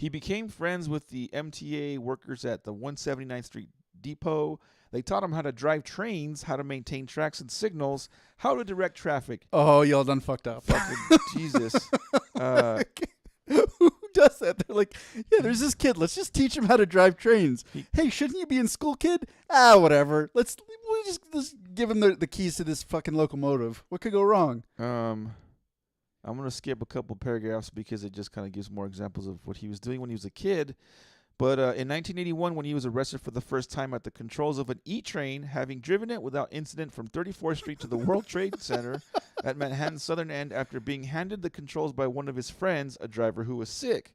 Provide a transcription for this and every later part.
He became friends with the MTA workers at the 179th Street Depot. They taught him how to drive trains, how to maintain tracks and signals, how to direct traffic. Oh, y'all done fucked up. Fucking Jesus. Who does that? They're like, yeah, there's this kid. Let's just teach him how to drive trains. Hey, shouldn't you be in school, kid? Whatever. We'll just give him the keys to this fucking locomotive. What could go wrong? I'm going to skip a couple paragraphs because it just kind of gives more examples of what he was doing when he was a kid. But in 1981, when he was arrested for the first time at the controls of an E-train, having driven it without incident from 34th Street to the World Trade Center at Manhattan's southern end after being handed the controls by one of his friends, a driver who was sick.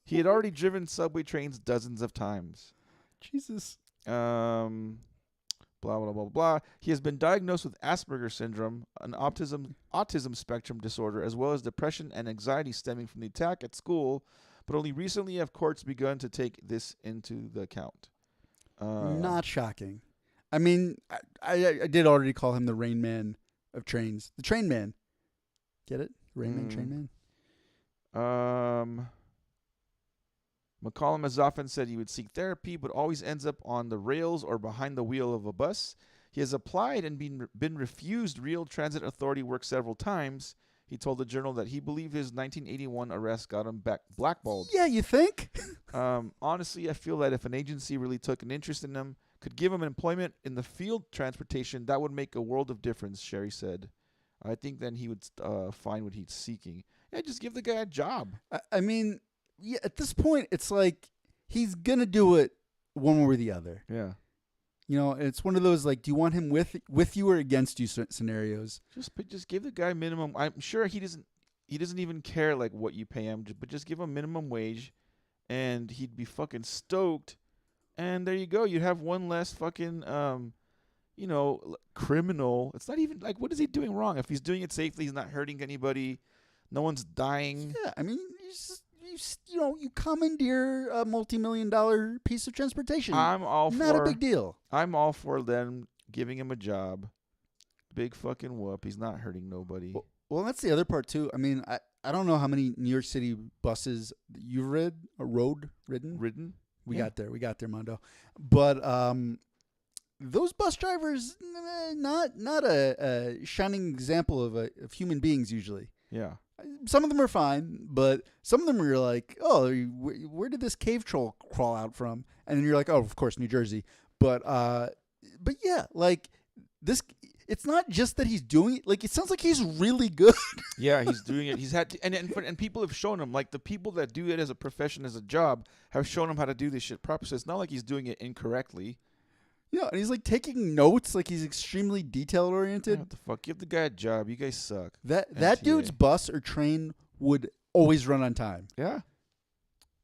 He had already driven subway trains dozens of times. Jesus. Blah, blah, blah, blah. He has been diagnosed with Asperger's syndrome, an autism spectrum disorder, as well as depression and anxiety stemming from the attack at school. But only recently have courts begun to take this into the account. Not shocking. I mean, I did already call him the Rain Man of trains. The Train Man. Get it? Rain Man, Train Man. McCollum has often said he would seek therapy, but always ends up on the rails or behind the wheel of a bus. He has applied and been refused real transit authority work several times. He told the Journal that he believed his 1981 arrest got him blackballed. Yeah, you think? Honestly, I feel that if an agency really took an interest in him, could give him employment in the field transportation, that would make a world of difference, Sherry said. I think then he would find what he's seeking. Yeah, just give the guy a job. I mean, yeah, at this point, it's like he's going to do it one way or the other. Yeah. You know, it's one of those, like, do you want him with you or against you scenarios? Just give the guy minimum. I'm sure he doesn't even care, like, what you pay him, but just give him minimum wage, and he'd be fucking stoked. And there you go. You'd have one less fucking, criminal. It's not even, like, what is he doing wrong? If he's doing it safely, he's not hurting anybody. No one's dying. Yeah, I mean, you commandeer a multi-million-dollar piece of transportation. Not a big deal. I'm all for them giving him a job. Big fucking whoop. He's not hurting nobody. Well, that's the other part too. I mean, I don't know how many New York City buses you've ridden. We got there, Mondo. But those bus drivers, not a shining example of human beings usually. Yeah. Some of them are fine, but some of them are like, oh, where did this cave troll crawl out from? And then you're like, oh, of course, New Jersey. But yeah, like this, it's not just that he's doing it. Like, it sounds like he's really good. Yeah, he's doing it. He's had to, and people have shown him, like the people that do it as a profession, as a job, have shown him how to do this shit properly. So it's not like he's doing it incorrectly. Yeah, and he's like taking notes, like he's extremely detail oriented. What the fuck? Give the guy a job. You guys suck. That dude's bus or train would always run on time. Yeah.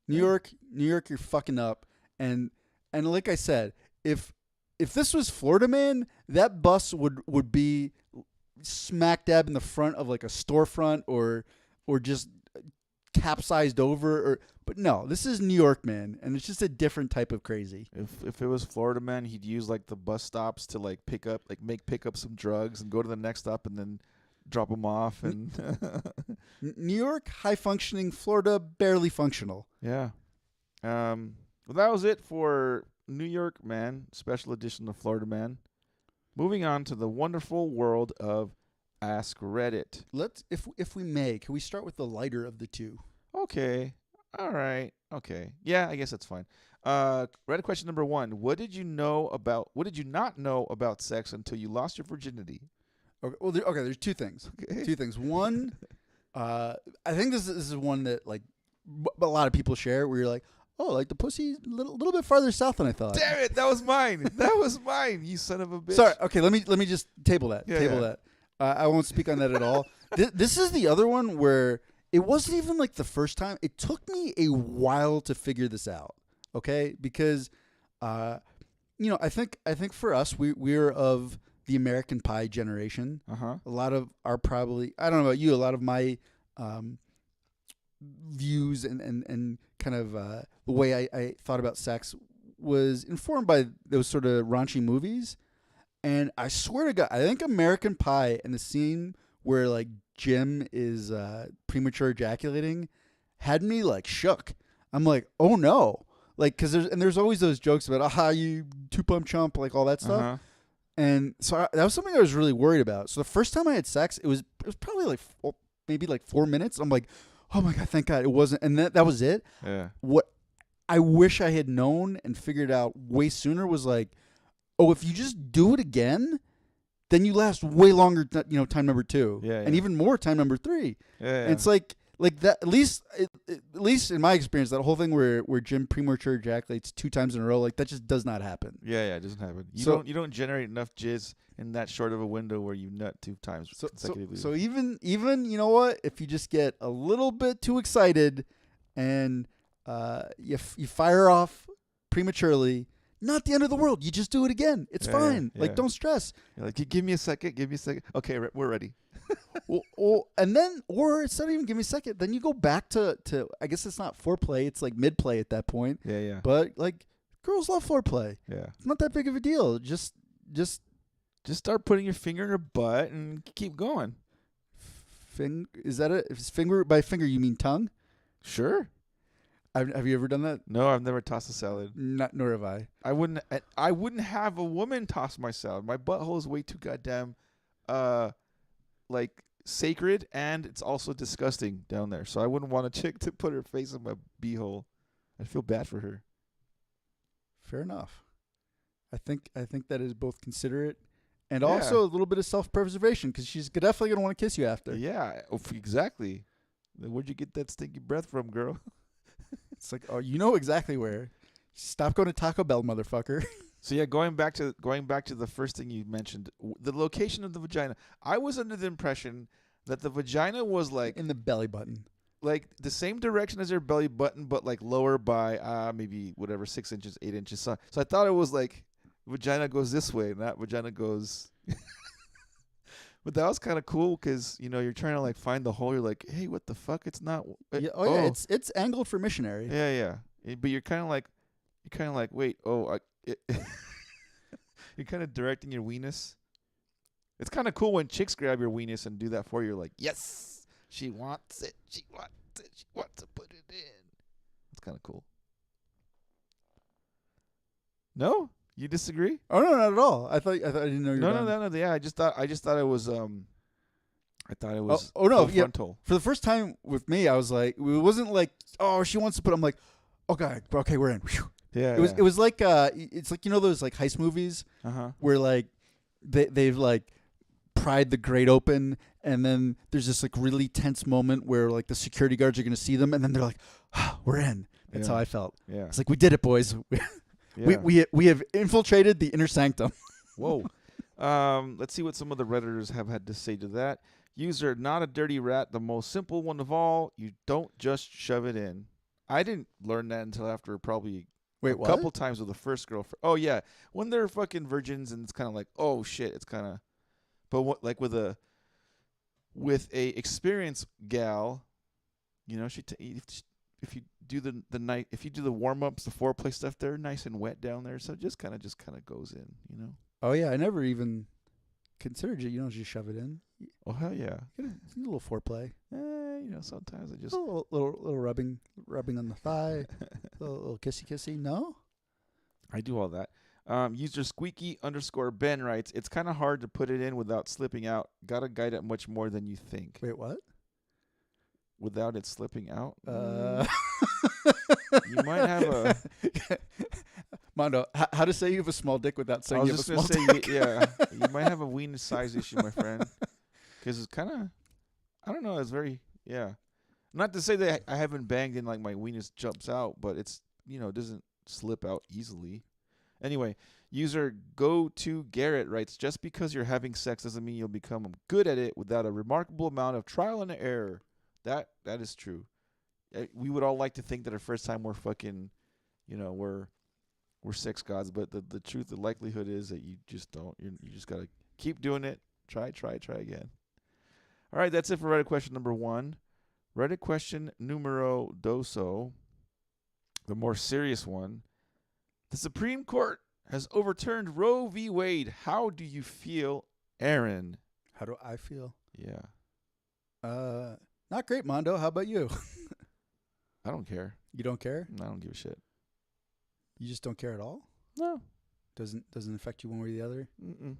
New York, you're fucking up. And like I said, if this was Florida Man, that bus would be smack dab in the front of like a storefront or just capsized over. But no, this is New York Man, and it's just a different type of crazy. If it was Florida Man, he'd use like the bus stops to like pick up some drugs and go to the next stop and then drop them off. And New York, high functioning. Florida, barely functional. Yeah. Well, that was it for New York Man, special edition of Florida Man. Moving on to the wonderful world of AskReddit. Let's, if we may, can we start with the lighter of the two? Okay. All right. Okay. Yeah, I guess that's fine. Reddit question number 1. What did you not know about sex until you lost your virginity? Okay. Well, there's two things. Okay. Two things. One, I think this is one that like a lot of people share. Where you're like, oh, like the pussy's a little bit farther south than I thought. Damn it, that was mine. That was mine. You son of a bitch. Sorry. Okay. Let me just table that. Yeah, that. I won't speak on that at all. This is the other one where it wasn't even like the first time. It took me a while to figure this out. Okay, because I think for us we're of the American Pie generation. Uh-huh. A lot of our probably, I don't know about you, a lot of my views and kind of the way I thought about sex was informed by those sort of raunchy movies. And I swear to God, I think American Pie and the scene where like Jim is premature ejaculating had me like shook. I'm like, oh no. Like, cause there's always those jokes about, you 2-pump chump, like all that stuff. Uh-huh. And so that was something I was really worried about. So the first time I had sex, it was probably like maybe like 4 minutes. I'm like, oh my God, thank God it wasn't. And that was it. Yeah. What I wish I had known and figured out way sooner was like, oh, if you just do it again, then you last way longer, time number 2. Yeah, and yeah. even more time number 3. Yeah. And it's like that. At least in my experience, that whole thing where Jim premature ejaculates 2 times in a row, like that just does not happen. Yeah, it doesn't happen. You don't generate enough jizz in that short of a window where you nut 2 times consecutively. So even you know what? If you just get a little bit too excited and you fire off prematurely, not the end of the world. You just do it again. It's fine. Yeah. Like, don't stress. You're like, give me a second. Okay, we're ready. And then, or it's not even give me a second. Then you go back to I guess it's not foreplay. It's like mid-play at that point. Yeah. But like, girls love foreplay. Yeah. It's not that big of a deal. Just start putting your finger in her butt and keep going. Is that it? If it's finger by finger, you mean tongue? Sure. Have you ever done that? No, I've never tossed a salad. Nor have I. I wouldn't have a woman toss my salad. My butthole is way too goddamn, like sacred, and it's also disgusting down there. So I wouldn't want a chick to put her face in my beehole. I feel bad for her. Fair enough. I think that is both considerate and also a little bit of self-preservation, because she's definitely gonna want to kiss you after. Yeah, exactly. Where'd you get that stinky breath from, girl? It's like, oh, you know exactly where. Stop going to Taco Bell, motherfucker. So yeah, going back to the first thing you mentioned, the location of the vagina. I was under the impression that the vagina was like in the belly button, like the same direction as your belly button, but like lower by maybe whatever 6 inches, 8 inches. So I thought it was like vagina goes this way, not vagina goes. But that was kind of cool because you're trying to like find the hole. You're like, hey, what the fuck? It's not. Yeah, yeah, it's angled for missionary. Yeah. But you're kind of like, wait, you're kind of directing your weenus. It's kind of cool when chicks grab your weenus and do that for you. You're like, yes, she wants it. She wants it. She wants to put it in. It's kind of cool. No? You disagree? Oh no, not at all. I didn't know you were done. No. Yeah, I just thought it was I thought it was oh no, frontal. For the first time with me, I was like, it wasn't like, oh, she wants to put. I'm like, okay, we're in. Whew. Yeah. It was like it's like those like heist movies where like they've like pried the grate open, and then there's this like really tense moment where like the security guards are gonna see them, and then they're like, we're in. That's how I felt. Yeah. It's like, we did it, boys. Yeah. We have infiltrated the inner sanctum. Whoa. Let's see what some of the Redditors have had to say to that. User, not a dirty rat, the most simple one of all. You don't just shove it in. I didn't learn that until after probably couple times with the first girl. Oh, yeah. When they're fucking virgins and it's kind of like, oh, shit. It's kind of... But what, like with a experienced gal, if you do the warm ups, the foreplay stuff, they're nice and wet down there, so it just kind of goes in, Oh yeah, I never even considered it. You don't just shove it in. Oh hell yeah, a little foreplay. Sometimes I just a little rubbing on the thigh, a little kissy. No, I do all that. User squeaky_Ben writes, it's kind of hard to put it in without slipping out. Gotta guide it much more than you think. Wait, what? Without it slipping out? You might have a... Mondo, how to say you have a small dick without saying you have a small dick? You might have a ween size issue, my friend. Because it's kind of... I don't know, it's very... Yeah. Not to say that I haven't banged and like my weenus jumps out, but it's, it doesn't slip out easily. Anyway, user Go to Garrett writes, just because you're having sex doesn't mean you'll become good at it without a remarkable amount of trial and error. That is true. We would all like to think that our first time we're fucking, we're sex gods, but the truth, the likelihood is that you just don't. You just gotta keep doing it. Try again. All right, that's it for Reddit question number 1. Reddit question numero doso, the more serious one. The Supreme Court has overturned Roe v. Wade. How do you feel, Aaron? How do I feel? Yeah. Not great, Mondo. How about you? I don't care. You don't care? I don't give a shit. You just don't care at all? No. Doesn't affect you one way or the other? Mm-mm.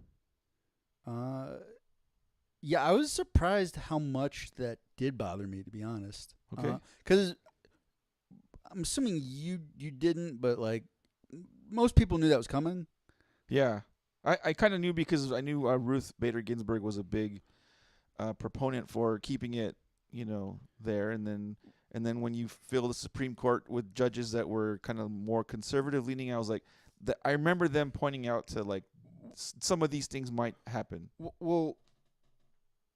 Yeah, I was surprised how much that did bother me, to be honest. Okay. Because I'm assuming you didn't, but like most people knew that was coming. Yeah. I kind of knew because I knew Ruth Bader Ginsburg was a big proponent for keeping it, there. And then when you fill the Supreme Court with judges that were kind of more conservative leaning, I was like, I remember them pointing out to like some of these things might happen. Well,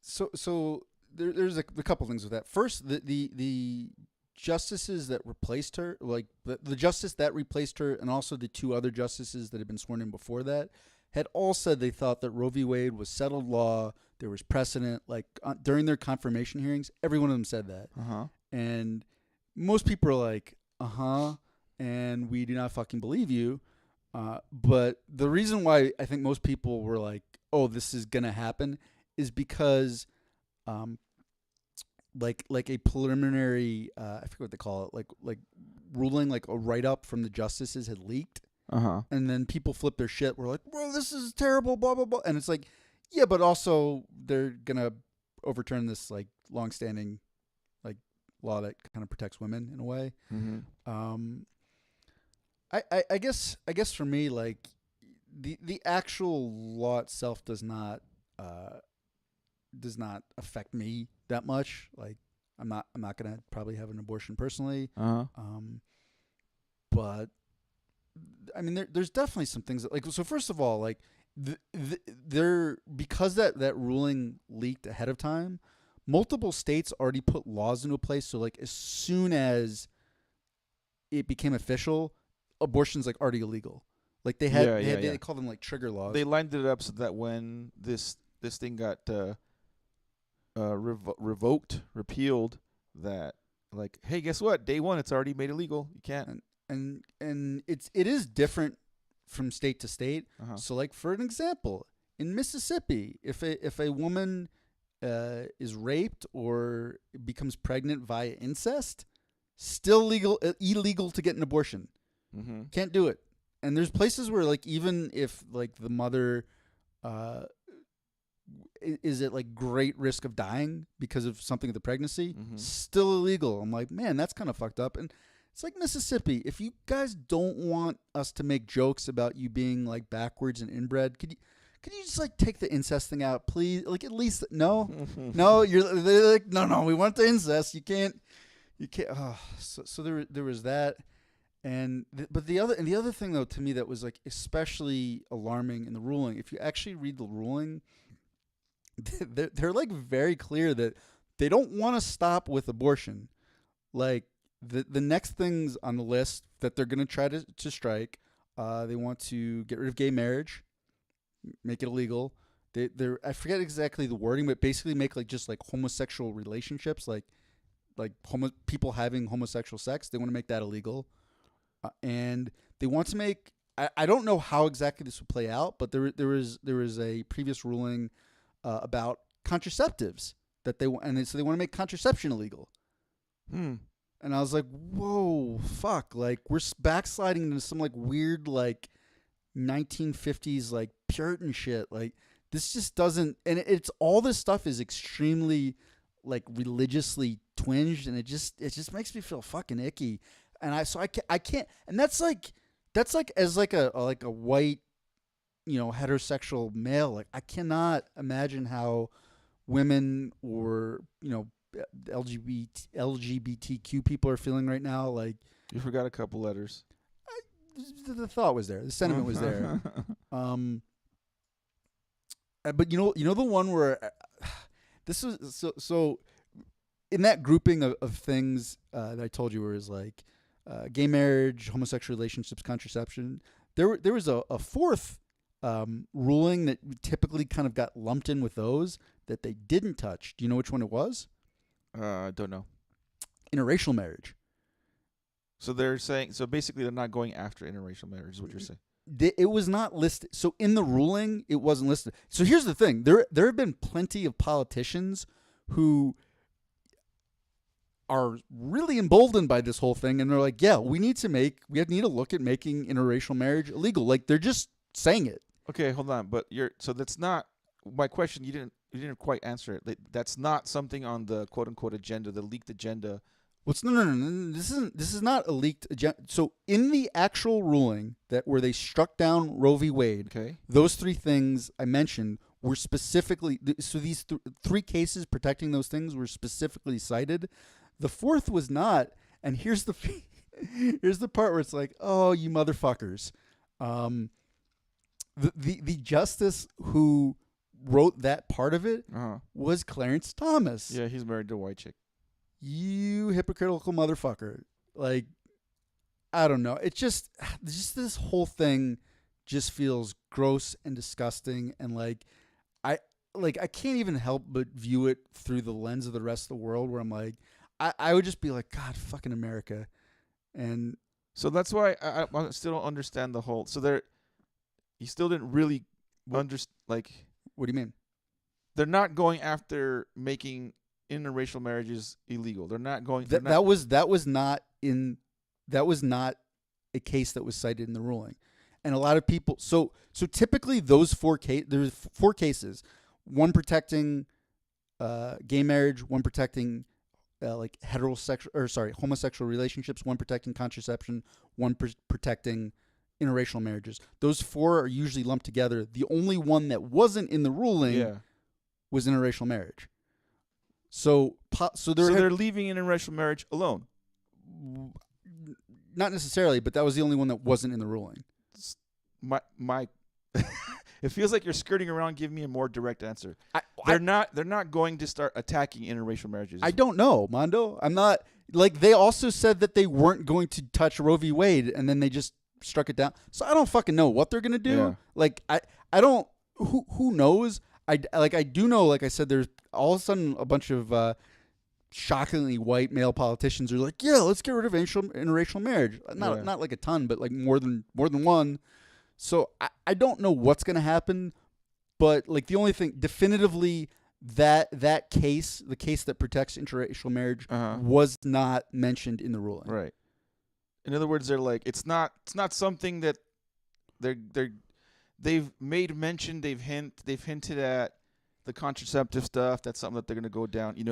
so there's a couple things with that. First, the justices that replaced her, like the justice that replaced her, and also the two other justices that had been sworn in before that, had all said they thought that Roe v. Wade was settled law. There was precedent. Like during their confirmation hearings, every one of them said that. And most people are like, and we do not fucking believe you. But the reason why I think most people were like, oh, this is gonna happen, is because, like a preliminary, I forget what they call it, like ruling, like a write up from the justices had leaked. And then people flip their shit. We're like, well, this is terrible, blah, blah, blah. And it's like, yeah, but also they're going to overturn this like longstanding like law that kind of protects women in a way. I guess for me, like the actual law itself does not affect me that much. Like I'm not going to probably have an abortion personally. But I mean, there's definitely some things that, like, so first of all, like, because that ruling leaked ahead of time, multiple states already put laws into place. So, like, as soon as it became official, abortion's like already illegal. Like they they call them like trigger laws. They lined it up so that when this thing got revoked, repealed, that like, hey, guess what? Day one, it's already made illegal. You can't. And it is different from state to state. So like for an example, in Mississippi, if a woman is raped or becomes pregnant via incest, still illegal to get an abortion. Can't do it. And there's places where like even if like the mother is at like great risk of dying because of something with the pregnancy, still illegal. I'm like, man, that's kind of fucked up. And it's like Mississippi. If you guys don't want us to make jokes about you being like backwards and inbred, could you just like take the incest thing out, please? Like at least no, they're like no, we want the incest. You can't. Oh, so there was that, but the other thing though to me that was like especially alarming in the ruling. If you actually read the ruling, they're like very clear that they don't want to stop with abortion. Like the next things on the list that they're gonna try to strike, they want to get rid of gay marriage, make it illegal. I forget exactly the wording, but basically make like just like homosexual relationships, like people having homosexual sex. They want to make that illegal, and they want to make. I don't know how exactly this would play out, but there was a previous ruling about contraceptives that so they want to make contraception illegal. And I was like, whoa, fuck! Like we're backsliding into some like weird like 1950s like Puritan shit. Like this just doesn't. And it's all this stuff is extremely like religiously twinged, and it just makes me feel fucking icky. And I can't. And that's like as like a white, heterosexual male. Like I cannot imagine how women or LGBTQ people are feeling right now. Like you forgot a couple letters. The thought was there. The sentiment was there. But you know the one where this was so in that grouping of things that I told you, where it's like gay marriage, homosexual relationships, contraception. There was a fourth ruling that typically kind of got lumped in with those that they didn't touch. Do you know which one it was? I don't know. Interracial marriage. So they're saying, basically they're not going after interracial marriage is what you're saying. It was not listed. So in the ruling, it wasn't listed. So here's the thing. There have been plenty of politicians who are really emboldened by this whole thing, and they're like, yeah, we need to look at making interracial marriage illegal. Like, they're just saying it. Okay, hold on. But so that's not my question. You didn't quite answer it. That's not something on the quote unquote agenda, the leaked agenda. No. This is not a leaked agenda. So in the actual ruling where they struck down Roe v. Wade, Okay. those three things I mentioned were specifically, so these three cases protecting those things were specifically cited. The fourth was not. And here's the here's the part where it's like, oh, you motherfuckers. The justice who wrote that part of it was Clarence Thomas. Yeah, he's married to a white chick. You hypocritical motherfucker. Like, I don't know. It's just this whole thing just feels gross and disgusting, and I can't even help but view it through the lens of the rest of the world, where I'm like, I would just be like, God, fucking America. And so that's why I still don't understand the whole. So you still didn't really understand. Like, what do you mean? They're not going after making interracial marriages illegal. They're not going. That was not a case that was cited in the ruling, and a lot of people. So typically those there's four cases: one protecting gay marriage, one protecting homosexual relationships, one protecting contraception, one protecting interracial marriages. Those four are usually lumped together. The only one that wasn't in the ruling was interracial marriage. So they're leaving interracial marriage alone. Not necessarily, but that was the only one that wasn't in the ruling. My it feels like you're skirting around. Give me a more direct answer. They're not going to start attacking interracial marriages. I don't know, Mondo. I'm not they also said that they weren't going to touch Roe v. Wade, and then they just struck it down. So I don't fucking know what they're gonna do. Yeah. I don't. Who knows? I do know. Like I said, there's all of a sudden a bunch of shockingly white male politicians are like, yeah, let's get rid of interracial marriage. Not like a ton, but like more than one. So I don't know what's gonna happen, but the only thing definitively that case, the case that protects interracial marriage, was not mentioned in the ruling. Right. In other words, they're like, it's not something that they've made mention. They've hinted at the contraceptive stuff. That's something that they're gonna go down.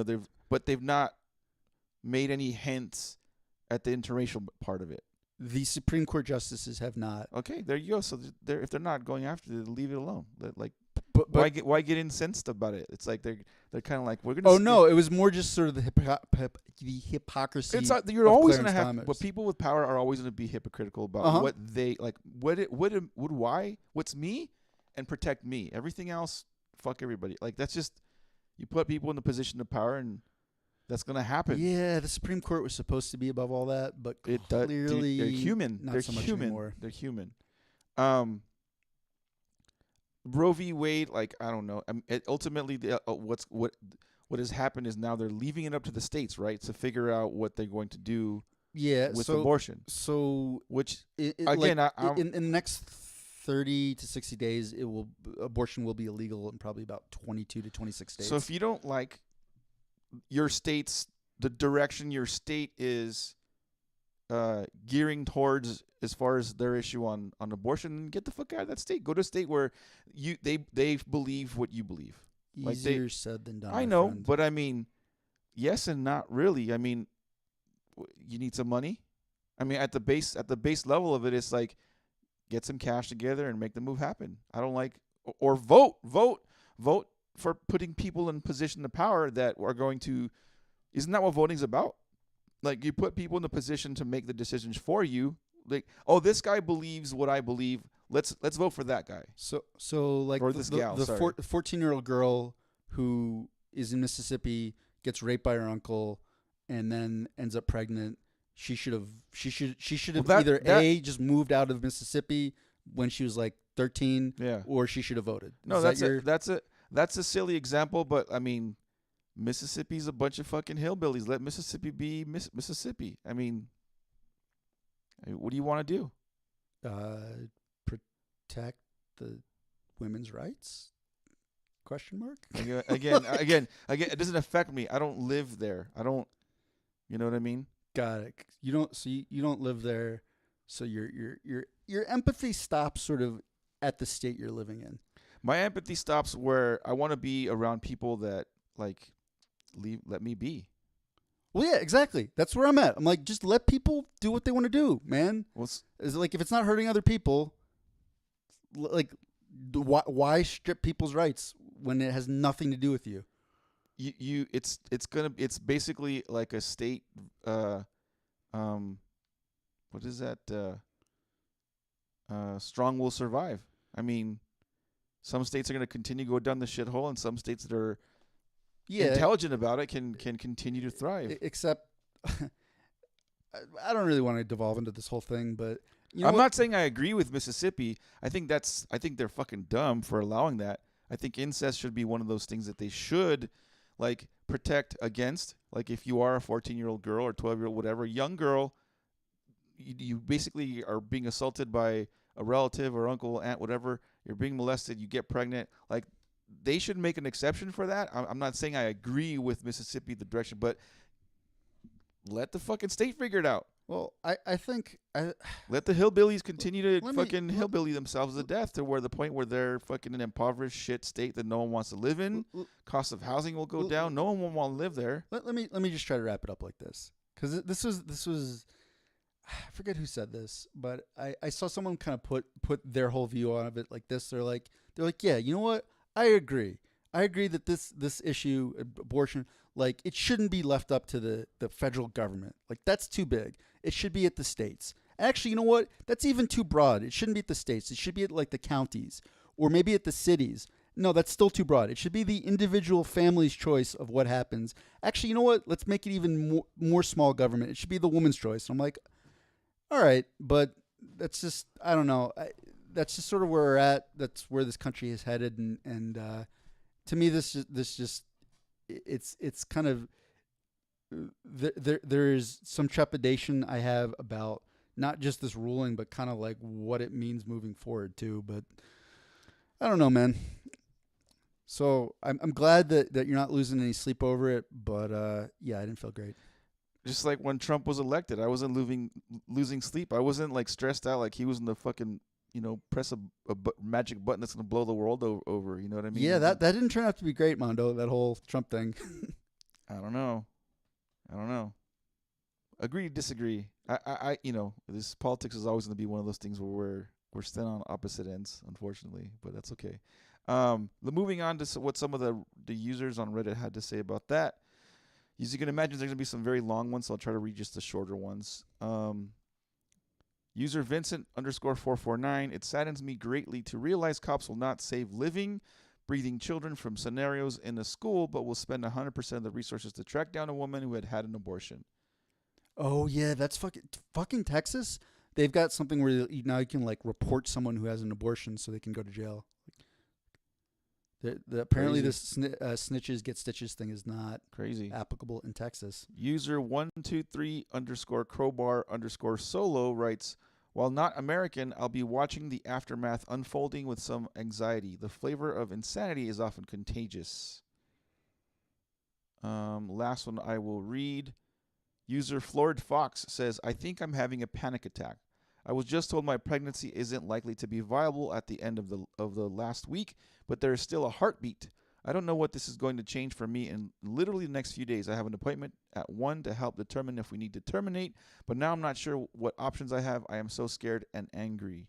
But they've not made any hints at the interracial part of it. The Supreme Court justices have not. Okay, there you go. So if they're not going after it, leave it alone. But why get incensed about it? It's like they're kind of like, we're gonna. Oh no, it was more just sort of the hypocrisy. It's you're always gonna have, Thomas. But people with power are always gonna be hypocritical about what they like. What's me, and protect me. Everything else, fuck everybody. That's just, you put people in the position of power, and that's gonna happen. Yeah, the Supreme Court was supposed to be above all that, but clearly they're human. Not they're so much human. Anymore. They're human. Roe v. Wade, I don't know. Ultimately, what has happened is now they're leaving it up to the states, right, to figure out what they're going to do. With abortion. So, which in the next 30 to 60 days, abortion will be illegal in probably about 22 to 26 states. So if you don't like your state's, the direction your state is gearing towards as far as their issue on abortion, get the fuck out of that state. Go to a state where they believe what you believe. Easier said than done. I know, but I mean, yes and not really. I mean, you need some money. I mean, at the base level of it, it's like, get some cash together and make the move happen. I don't like, or vote for putting people in position of power that are going to. Isn't that what voting's about? You put people in the position to make the decisions for you. This guy believes what I believe. Let's vote for that guy. So or this gal. The 14-year-old girl who is in Mississippi gets raped by her uncle and then ends up pregnant. She should have either just moved out of Mississippi when she was 13, or she should have voted. No, that's a silly example, but I mean, Mississippi's a bunch of fucking hillbillies. Let Mississippi be Mississippi. I mean, what do you want to do? Protect the women's rights? Question mark? Again, it doesn't affect me. I don't live there. I don't. You know what I mean? Got it. You don't. So you don't live there. So your empathy stops sort of at the state you're living in. My empathy stops where I want to be around people that like let me be. Well, yeah, exactly. That's where I'm at. I'm like, just let people do what they want to do, man. Well, Is like if it's not hurting other people, like why strip people's rights when it has nothing to do with you? It's basically like a state what is that strong will survive. I mean, some states are going to continue to go down the shithole, and some states that are intelligent about it can continue to thrive. Except I don't really want to devolve into this whole thing, but I'm not saying I agree with Mississippi. I think they're fucking dumb for allowing that. I think incest should be one of those things that they should like protect against. Like if you are a 14-year-old girl or 12-year-old whatever, young girl, you basically are being assaulted by a relative or uncle, aunt, whatever. You're being molested, you get pregnant. Like they should make an exception for that. I'm not saying I agree with Mississippi the direction, but let the fucking state figure it out. Well, I think let the hillbillies continue to fucking hillbilly themselves to death to where the point where they're fucking an impoverished shit state that no one wants to live in. Cost of housing will go down. No one will want to live there. Let me just try to wrap it up like this, because this was I forget who said this, but I saw someone kind of put their whole view on it like this. They're like, yeah, you know what? I agree that this issue, abortion, like it shouldn't be left up to the federal government. Like that's too big. It should be at the states. Actually, you know what? That's even too broad. It shouldn't be at the states. It should be at like the counties or maybe at the cities. No, that's still too broad. It should be the individual family's choice of what happens. Actually, you know what? Let's make it even more small government. It should be the woman's choice. And I'm like, all right, but that's just, I don't know. That's just sort of where we're at. That's where this country is headed. And to me, this just, it's kind of, there's some trepidation I have about not just this ruling, but kind of like what it means moving forward too. But I don't know, man. So I'm glad that you're not losing any sleep over it. But yeah, I didn't feel great. Just like when Trump was elected, I wasn't losing sleep. I wasn't like stressed out like he was in the fucking, press a magic button that's going to blow the world over. You know what I mean? Yeah, that didn't turn out to be great, Mondo, that whole Trump thing. I don't know. Agree to disagree. I this politics is always going to be one of those things where we're still on opposite ends, unfortunately, but that's okay. Moving on to what some of the users on Reddit had to say about that. As you can imagine, there's going to be some very long ones, so I'll try to read just the shorter ones. User Vincent_449, it saddens me greatly to realize cops will not save living, breathing children from scenarios in a school, but will spend 100% of the resources to track down a woman who had an abortion. Oh, yeah, that's fucking Texas. They've got something where now you can like report someone who has an abortion so they can go to jail. Apparently this snitches get stitches thing is not crazy applicable in Texas. User 123_crowbar_solo writes, while not American, I'll be watching the aftermath unfolding with some anxiety. The flavor of insanity is often contagious. Last one I will read. User Florid Fox says, I think I'm having a panic attack. I was just told my pregnancy isn't likely to be viable at the end of the last week, but there is still a heartbeat. I don't know what this is going to change for me in literally the next few days. I have an appointment at 1 to help determine if we need to terminate, but now I'm not sure what options I have. I am so scared and angry.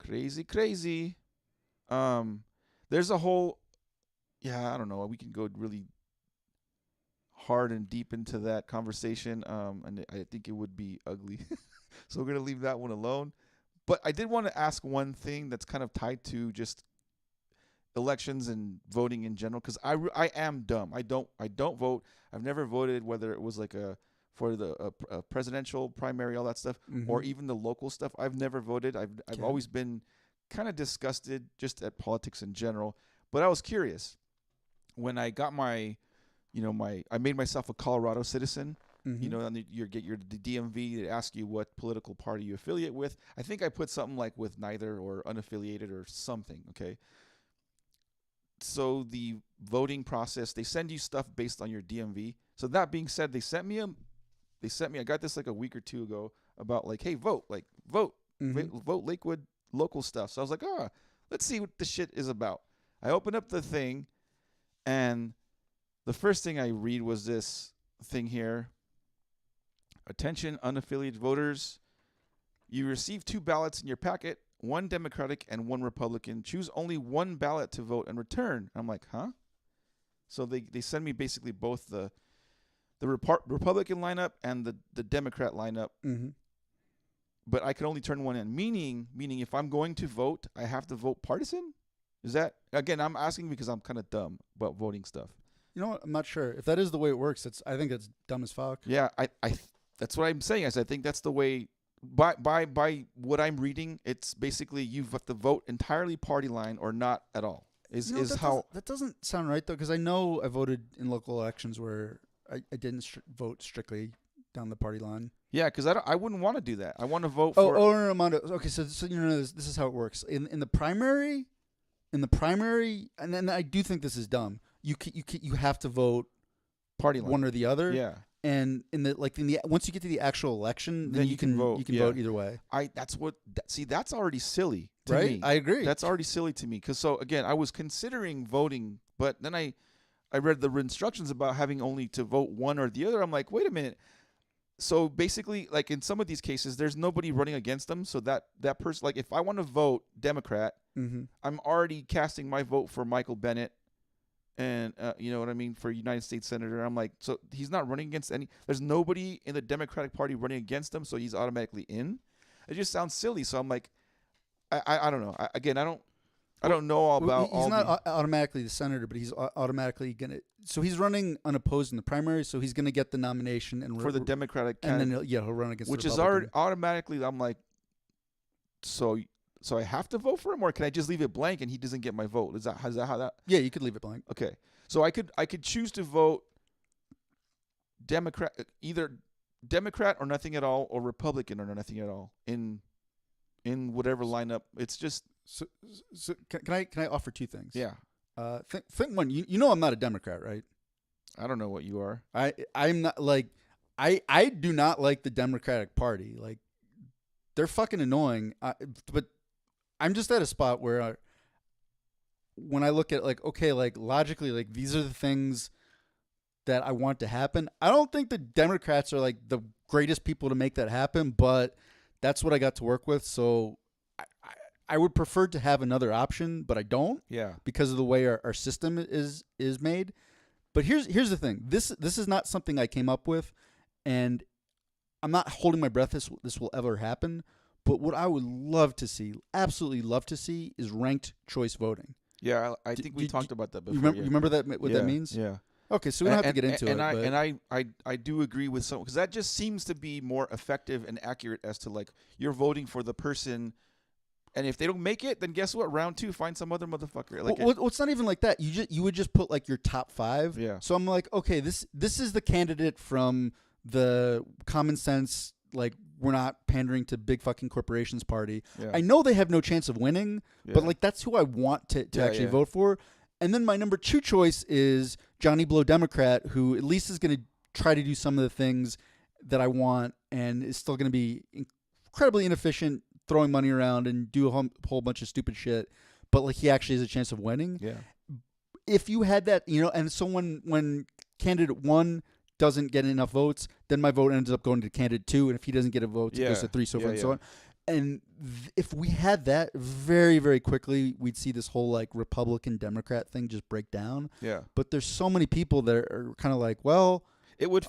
Crazy. There's a whole, I don't know. We can go really hard and deep into that conversation, and I think it would be ugly. So we're going to leave that one alone. But I did want to ask one thing that's kind of tied to just elections and voting in general, because I am dumb. I don't vote. I've never voted, whether it was like for the presidential primary, all that stuff, or even the local stuff. I've never voted. I've always been kind of disgusted just at politics in general. But I was curious when I got I made myself a Colorado citizen. And you get your DMV to ask you what political party you affiliate with. I think I put something like with neither or unaffiliated or something. Okay. So the voting process, they send you stuff based on your DMV. So that being said, they sent me. I got this like a week or two ago about like, hey, vote, vote Lakewood local stuff. So I was like, let's see what the shit is about. I opened up the thing, and the first thing I read was this thing here. Attention, unaffiliated voters. You receive 2 ballots in your packet, 1 Democratic and 1 Republican. Choose only 1 ballot to vote and return. I'm like, huh? So they send me basically both the Republican lineup and the Democrat lineup. Mm-hmm. But I can only turn one in. Meaning if I'm going to vote, I have to vote partisan? Is that, again, I'm asking because I'm kind of dumb about voting stuff. You know what? I'm not sure. If that is the way it works, I think it's dumb as fuck. Yeah, I that's what I'm saying. I think that's the way, by what I'm reading, it's basically you have to vote entirely party line or not at all. That doesn't sound right, though, because I know I voted in local elections where I didn't vote strictly down the party line. Yeah, because I wouldn't want to do that. I want to vote for... Oh, no, okay, so this is how it works. In the primary, and then I do think this is dumb. You have to vote party line, one or the other. Yeah. And once you get to the actual election, then you can vote. You can vote either way. That's already silly to right? me. I agree. That's already silly to me because so again, I was considering voting, but then I read the instructions about having only to vote one or the other. I'm like, wait a minute. So basically, like in some of these cases, there's nobody running against them. So that person, like if I want to vote Democrat, I'm already casting my vote for Michael Bennet. And you know what I mean, for United States Senator. I'm like, so he's not running against there's nobody in the Democratic Party running against him, so he's automatically in. It just sounds silly. So I'm like, I don't know. I don't know about he's not automatically the senator, but he's automatically gonna. So he's running unopposed in the primary, so he's gonna get the nomination and for the Democratic candidate, and then he'll run against which the is already automatically. I'm like, so I have to vote for him, or can I just leave it blank and he doesn't get my vote? Is that how that? Yeah, you could leave it blank. Okay, so I could choose to vote Democrat, either Democrat or nothing at all, or Republican or nothing at all in whatever lineup. It's just so can I offer 2 things? Yeah. Think one. You know I'm not a Democrat, right? I don't know what you are. I'm not like I do not like the Democratic Party. Like they're fucking annoying. But I'm just at a spot where when I look at like, okay, like logically, like these are the things that I want to happen. I don't think the Democrats are like the greatest people to make that happen, but that's what I got to work with. So I would prefer to have another option, but I don't. Yeah. Because of the way our system is made. But here's the thing. This is not something I came up with, and I'm not holding my breath this will ever happen. But what I would love to see, absolutely love to see, is ranked choice voting. Yeah, I think we talked about that before. You remember that what that means? Yeah. Okay, so we don't have to get into it. I do agree with some, because that just seems to be more effective and accurate as to like you're voting for the person, and if they don't make it, then guess what? Round 2, find some other motherfucker. Like well, it's not even like that. You would just put like your top 5. Yeah. So I'm like, okay, this is the candidate from the common sense, like we're not pandering to big fucking corporations party. Yeah. I know they have no chance of winning, but like that's who I want to actually vote for. And then my number 2 choice is Johnny Blow Democrat, who at least is going to try to do some of the things that I want and is still going to be incredibly inefficient, throwing money around and do a whole bunch of stupid shit. But like he actually has a chance of winning. Yeah. If you had that, and so when candidate 1 doesn't get enough votes, then my vote ends up going to candidate 2, and if he doesn't get a vote, it goes to 3, so forth and so on. And if we had that, very, very quickly, we'd see this whole like Republican Democrat thing just break down. Yeah. But there's so many people that are kind of like, well, it would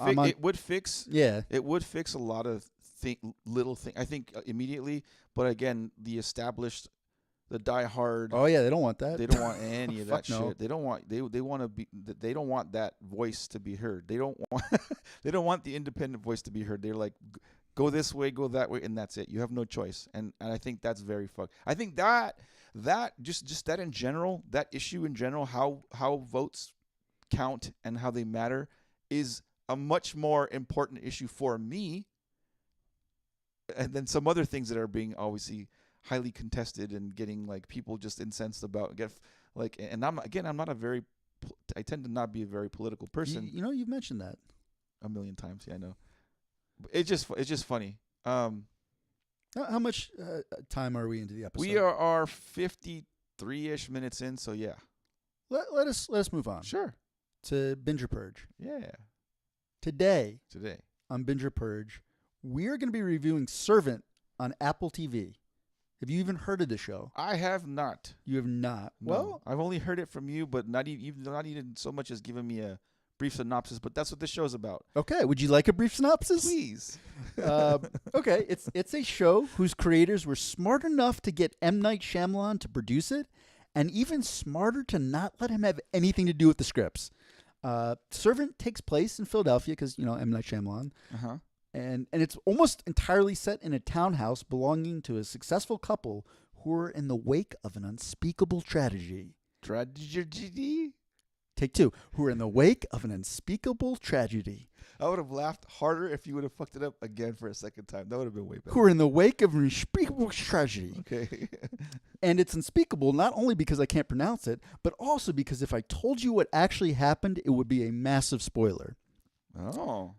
fix a lot of little things. I think immediately, but again, the established, the diehard. Oh yeah, they don't want that. They don't want any of that shit. No. They don't want. They want to be. They don't want that voice to be heard. They don't want. They don't want the independent voice to be heard. They're like, go this way, go that way, and that's it. You have no choice. And I think that's very fucked. I think that just that in general, that issue in general, how votes count and how they matter, is a much more important issue for me. And then some other things that are being obviously highly contested and getting like people just incensed about. And I tend to not be a very political person. You've mentioned that. a million times. Yeah, I know. But it's just funny. How much time are we into the episode? We are 53-ish minutes in, so yeah. Let us move on. Sure. To Binge or Purge. Yeah. Today Today. on Binge or Purge, we're going to be reviewing Servant on Apple TV. Have you even heard of the show? I have not. You have not. No. Well, I've only heard it from you, but not even so much as giving me a brief synopsis. But that's what this show's about. okay. Would you like a brief synopsis? Please. Okay. It's a show whose creators were smart enough to get M. Night Shyamalan to produce it, and even smarter to not let him have anything to do with the scripts. Servant takes place in Philadelphia because, M. Night Shyamalan. Uh-huh. And it's almost entirely set in a townhouse belonging to a successful couple who are in the wake of an unspeakable tragedy. Tragedy? Take two. Who are in the wake of an unspeakable tragedy. I would have laughed harder if you would have fucked it up again for a second time. That would have been way better. Who are in the wake of an unspeakable tragedy. Okay. And it's unspeakable not only because I can't pronounce it, but also because if I told you what actually happened, it would be a massive spoiler. Oh.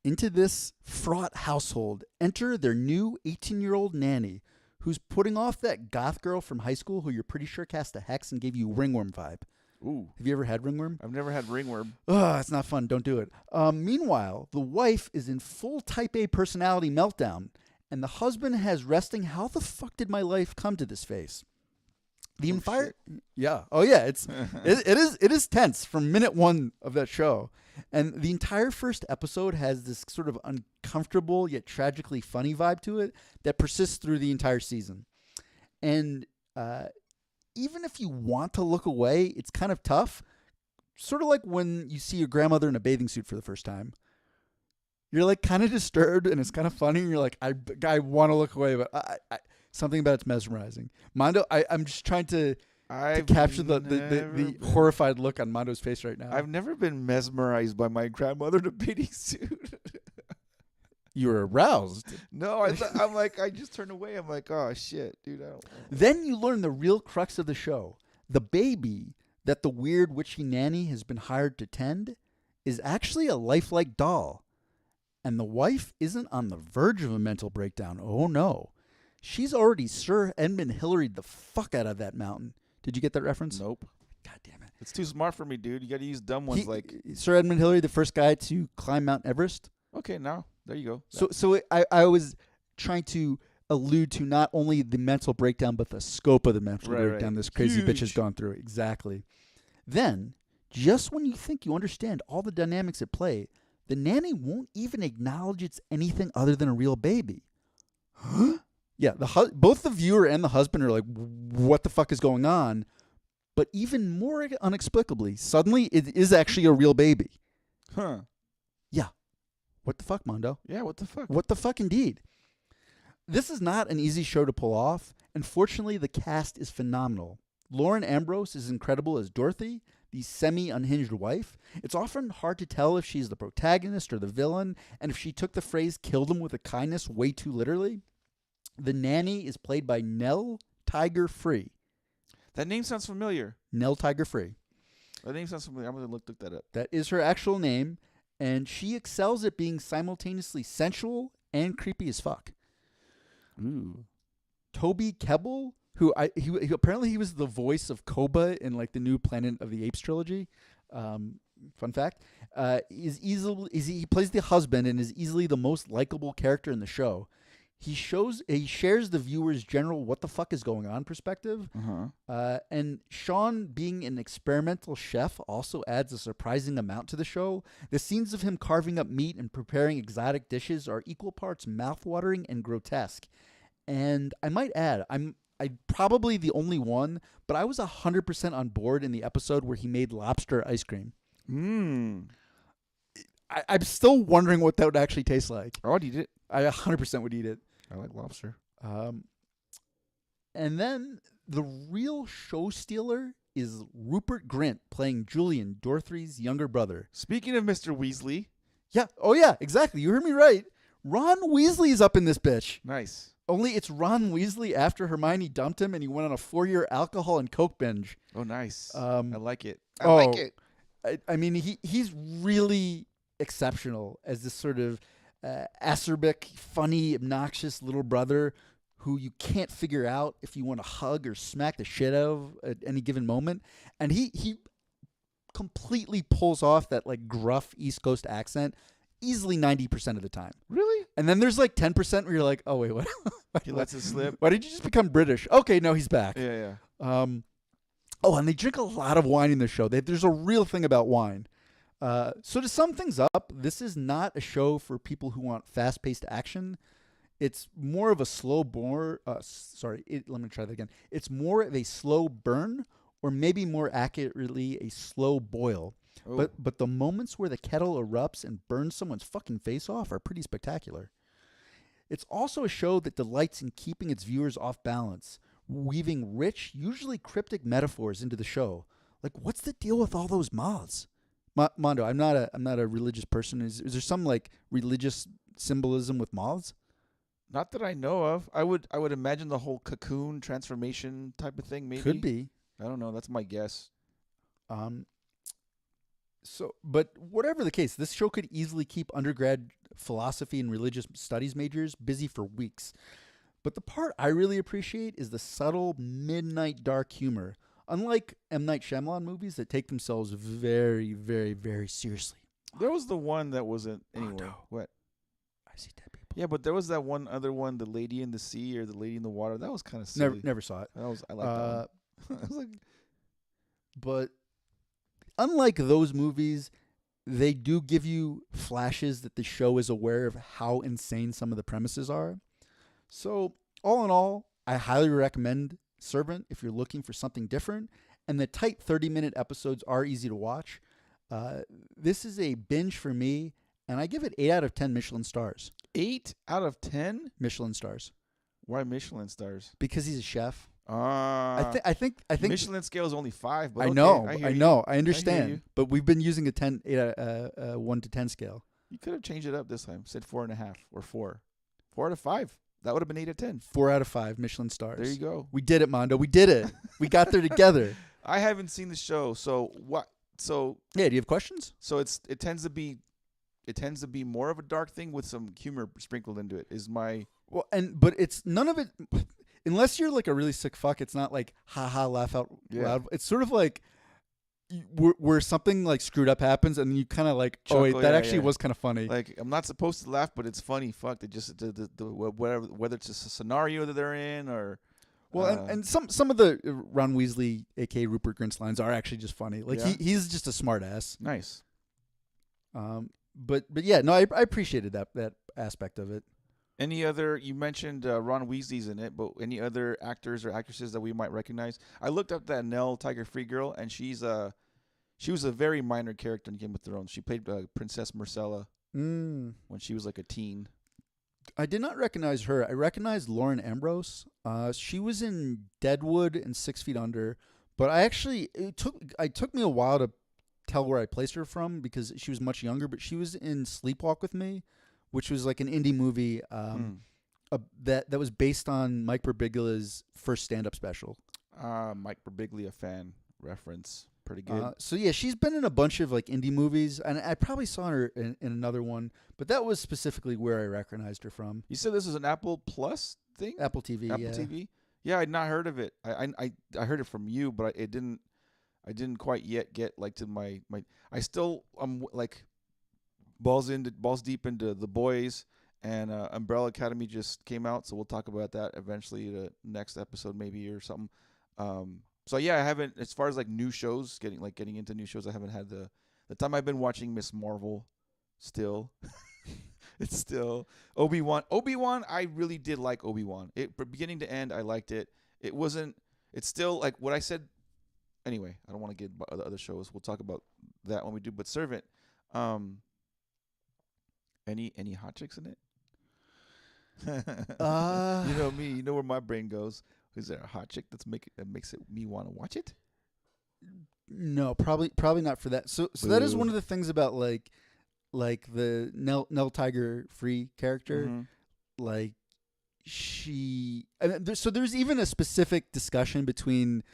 Into this fraught household, enter their new 18-year-old nanny, who's putting off that goth girl from high school who you're pretty sure cast a hex and gave you ringworm vibe. Ooh. Have you ever had ringworm? I've never had ringworm. Ugh, it's not fun. Don't do it. Meanwhile, the wife is in full type A personality meltdown, and the husband has resting, how the fuck did my life come to this phase? The entire... Yeah. Oh, yeah. It is tense from minute one of that show. And the entire first episode has this sort of uncomfortable yet tragically funny vibe to it that persists through the entire season. And even if you want to look away, it's kind of tough. Sort of like when you see your grandmother in a bathing suit for the first time. You're like kind of disturbed and it's kind of funny. And you're like, I want to look away, but something about it's mesmerizing. Mondo, I'm just trying to capture the horrified look on Mondo's face right now. I've never been mesmerized by my grandmother in a bathing suit. You were aroused. No, I'm like, I just turned away. I'm like, oh, shit, dude. I don't. Then you learn the real crux of the show. The baby that the weird witchy nanny has been hired to tend is actually a lifelike doll. And the wife isn't on the verge of a mental breakdown. Oh, no. She's already Sir Edmund Hillaried the fuck out of that mountain. Did you get that reference? Nope. God damn it. It's too smart for me, dude. You got to use dumb ones like... Sir Edmund Hillary, the first guy to climb Mount Everest. Okay, now, there you go. So I was trying to allude to not only the mental breakdown, but the scope of the mental breakdown this crazy bitch has gone through. Exactly. Then, just when you think you understand all the dynamics at play, the nanny won't even acknowledge it's anything other than a real baby. Huh? Yeah, both the viewer and the husband are like, what the fuck is going on? But even more inexplicably, suddenly it is actually a real baby. Huh. Yeah. What the fuck, Mondo? Yeah, what the fuck? What the fuck indeed. This is not an easy show to pull off, and fortunately the cast is phenomenal. Lauren Ambrose is incredible as Dorothy, the semi-unhinged wife. It's often hard to tell if she's the protagonist or the villain, and if she took the phrase "killed him with a kindness" way too literally. The nanny is played by Nell Tiger Free. That name sounds familiar. Nell Tiger Free. That name sounds familiar. I'm going to look that up. That is her actual name, and she excels at being simultaneously sensual and creepy as fuck. Ooh. Toby Kebbel, who he apparently he was the voice of Koba in like the new Planet of the Apes trilogy. Fun fact. He plays the husband and is easily the most likable character in the show. He shares the viewer's general what the fuck is going on perspective. Uh-huh. And Sean, being an experimental chef, also adds a surprising amount to the show. The scenes of him carving up meat and preparing exotic dishes are equal parts mouthwatering and grotesque. And I might add, I'm probably the only one, but I was 100% on board in the episode where he made lobster ice cream. I'm still wondering what that would actually taste like. Oh, I'd eat it. I 100% would eat it. I like lobster. And then the real show stealer is Rupert Grint playing Julian, Dorothy's younger brother. Speaking of Mr. Weasley. Yeah. Oh, yeah, exactly. You heard me right. Ron Weasley's up in this bitch. Nice. Only it's Ron Weasley after Hermione dumped him and he went on a 4-year alcohol and coke binge. Oh, nice. I like it. I like it. I mean, he's really exceptional as this sort of acerbic, funny, obnoxious little brother who you can't figure out if you want to hug or smack the shit out of at any given moment. And he completely pulls off that like gruff East Coast accent easily 90% of the time. Really? And then there's like 10% where you're like, oh, wait, what? He lets it slip. Why did you just become British? Okay, no, he's back. Yeah. Oh, and they drink a lot of wine in the show. There's a real thing about wine. So to sum things up, this is not a show for people who want fast-paced action. It's more of a slow burn. Let me try that again. It's more of a slow burn, or maybe more accurately, a slow boil. Oh. But the moments where the kettle erupts and burns someone's fucking face off are pretty spectacular. It's also a show that delights in keeping its viewers off balance, weaving rich, usually cryptic metaphors into the show. Like, what's the deal with all those moths? Mondo, I'm not a religious person. Is there some like religious symbolism with moths? Not that I know of. I would imagine the whole cocoon transformation type of thing. Maybe Could be. I don't know. That's my guess. But whatever the case, this show could easily keep undergrad philosophy and religious studies majors busy for weeks. But the part I really appreciate is the subtle midnight dark humor. Unlike M. Night Shyamalan movies that take themselves very, very, very seriously. There was the one that wasn't anyway. Mondo. What? I see dead people. Yeah, but there was that one other one, the lady in the sea or the lady in the water. That was kind of silly. Never saw it. I like that one. I was like, But unlike those movies, they do give you flashes that the show is aware of how insane some of the premises are. So, all in all, I highly recommend Servant if you're looking for something different. And the tight 30-minute episodes are easy to watch. This is a binge for me, and I give it 8 out of 10 Michelin stars. 8 out of 10? Michelin stars. Why Michelin stars? Because he's a chef. I think Michelin scale is only 5. But I okay, know, I I you. understand. But we've been using a 1 to 10 scale. You could have changed it up this time. Said 4.5 or 4. 4 out of 5. That would have been 8 out of 10. 4 out of 5 Michelin stars. There you go. We did it, Mondo. We did it. We got there together. I haven't seen the show, so what? So yeah, do you have questions? So it tends to be more of a dark thing with some humor sprinkled into it. But it's none of it. Unless you're like a really sick fuck, it's not like haha laugh out loud. It's sort of like where something like screwed up happens and you kind of like, chuckle, oh wait, that actually was kind of funny. Like, I'm not supposed to laugh, but it's funny. Fuck, they just the whatever, whether it's just a scenario that they're in or. Well, and some of the Ron Weasley, aka Rupert Grint's lines are actually just funny. Like he's just a smart ass. Nice. But yeah, no, I appreciated that aspect of it. Any other? You mentioned Ron Weasley's in it, but any other actors or actresses that we might recognize? I looked up that Nell Tiger Free girl, and she was a very minor character in Game of Thrones. She played Princess Marcella when she was like a teen. I did not recognize her. I recognized Lauren Ambrose. She was in Deadwood and 6 Feet Under, but it took me a while to tell where I placed her from because she was much younger. But she was in Sleepwalk with Me, which was like an indie movie that was based on Mike Birbiglia's first stand-up special. Mike Birbiglia fan reference. Pretty good. So yeah, she's been in a bunch of like indie movies, and I probably saw her in another one, but that was specifically where I recognized her from. You said this was an Apple Plus thing? Apple TV. Apple TV. Yeah, I'd not heard of it. I heard it from you, but I didn't quite yet get like to my. I still like balls deep into The Boys, and Umbrella Academy just came out, so we'll talk about that eventually the next episode maybe or something. So yeah, I haven't, as far as like new shows, getting into new shows, I haven't had the time. I've been watching Miss Marvel still. It's still Obi-Wan. I really did like Obi-Wan. From beginning to end, I liked it. It's still like what I said. Anyway, I don't want to get about the other shows. We'll talk about that when we do. But Servant, any hot chicks in it? You know me. You know where my brain goes. Is there a hot chick that makes me want to watch it? No, probably not for that. So that is one of the things about like the Nell Tiger Free character. Mm-hmm. Like there's even a specific discussion between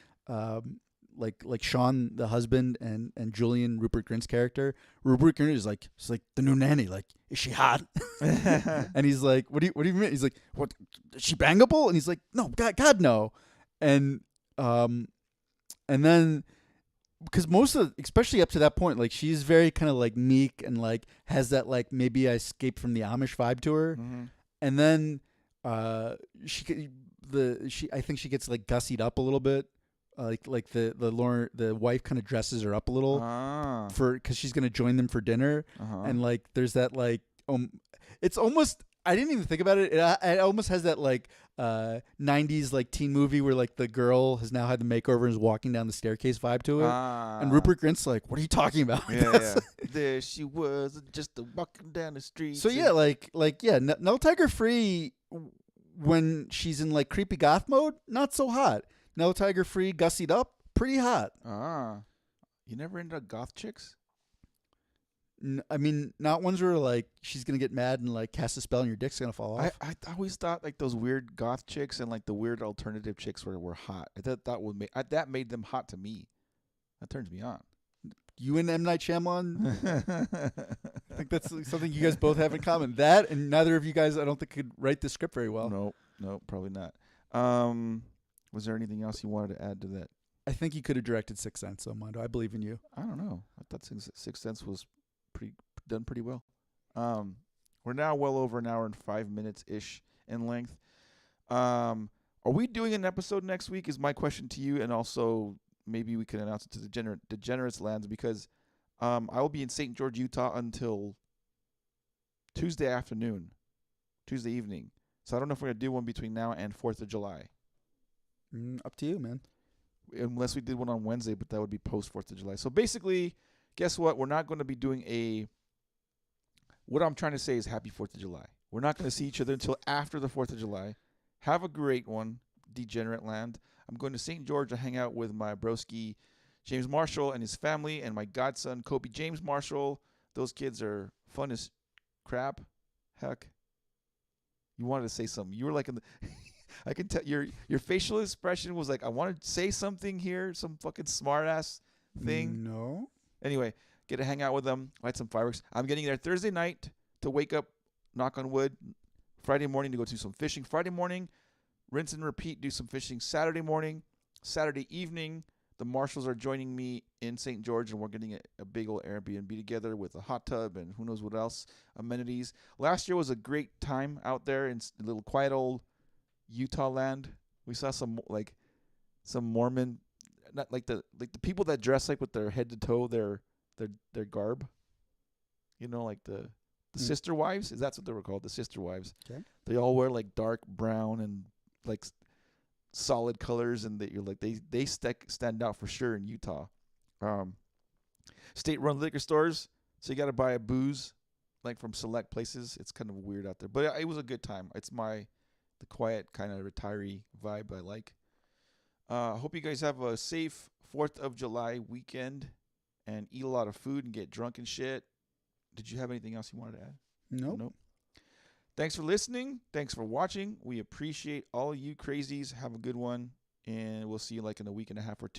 like Sean, the husband, and Julian, Rupert Grint's character. Rupert Grint is like, it's like the new nanny. Like, is she hot? And he's like, what do you mean? He's like, what? Is she bangable? And he's like, no, God no. And then because most of, especially up to that point, like she's very kind of like meek and like has that like maybe I escaped from the Amish vibe to her. Mm-hmm. And then I think she gets like gussied up a little bit. The wife kind of dresses her up a little because she's gonna join them for dinner, and like there's that like it's almost, I didn't even think about it. It almost has that like 90s like teen movie where like the girl has now had the makeover and is walking down the staircase vibe to it, and Rupert Grint's like, "What are you talking about?" Yeah. There she was, just walking down the street. So yeah, No Tiger Free when she's in like creepy goth mode, not so hot. No Tiger Free, gussied up, pretty hot. You never into goth chicks? I mean, not ones where like she's gonna get mad and like cast a spell and your dick's gonna fall off. I always thought like those weird goth chicks and like the weird alternative chicks were hot. I thought that made them hot to me. That turns me on. You and M. Night Shyamalan? I think that's something you guys both have in common. That, and neither of you guys, I don't think, could write the script very well. No, probably not. Was there anything else you wanted to add to that? I think you could have directed Sixth Sense, so Mondo. I believe in you. I don't know. I thought Sixth Sense was done pretty well. We're now well over an hour and 5 minutes ish in length. Are we doing an episode next week? Is my question to you, and also maybe we can announce it to the Degenerates lands, because I will be in St. George, Utah until Tuesday evening. So I don't know if we're gonna do one between now and 4th of July. Up to you, man. Unless we did one on Wednesday, but that would be post 4th of July. So basically, guess what? We're not going to be doing what I'm trying to say is happy 4th of July. We're not going to see each other until after the 4th of July. Have a great one, Degenerate Land. I'm going to St. George to hang out with my broski, James Marshall, and his family, and my godson, Kobe James Marshall. Those kids are fun as crap. Heck. You wanted to say something. You were like in the... I can tell your facial expression was like, I want to say something here, some fucking smart ass thing. No. Anyway, get to hang out with them, light some fireworks. I'm getting there Thursday night to wake up, knock on wood, Friday morning to go do some fishing. Friday morning, rinse and repeat, do some fishing. Saturday morning, Saturday evening, the Marshalls are joining me in St. George, and we're getting a big old Airbnb together with a hot tub and who knows what else, amenities. Last year was a great time out there in a little quiet old Utah land. We saw some Mormon, not like the people that dress like with their head to toe their garb. You know, like the sister wives. That's what they were called, the sister wives. Okay. They all wear like dark brown and like solid colors, and you're like they stand out for sure in Utah. State-run liquor stores, so you got to buy a booze like from select places. It's kind of weird out there, but it was a good time. It's the quiet kind of retiree vibe I like. I hope you guys have a safe 4th of July weekend and eat a lot of food and get drunk and shit. Did you have anything else you wanted to add? Nope. Thanks for listening. Thanks for watching. We appreciate all you crazies. Have a good one, and we'll see you like in a week and a half or two.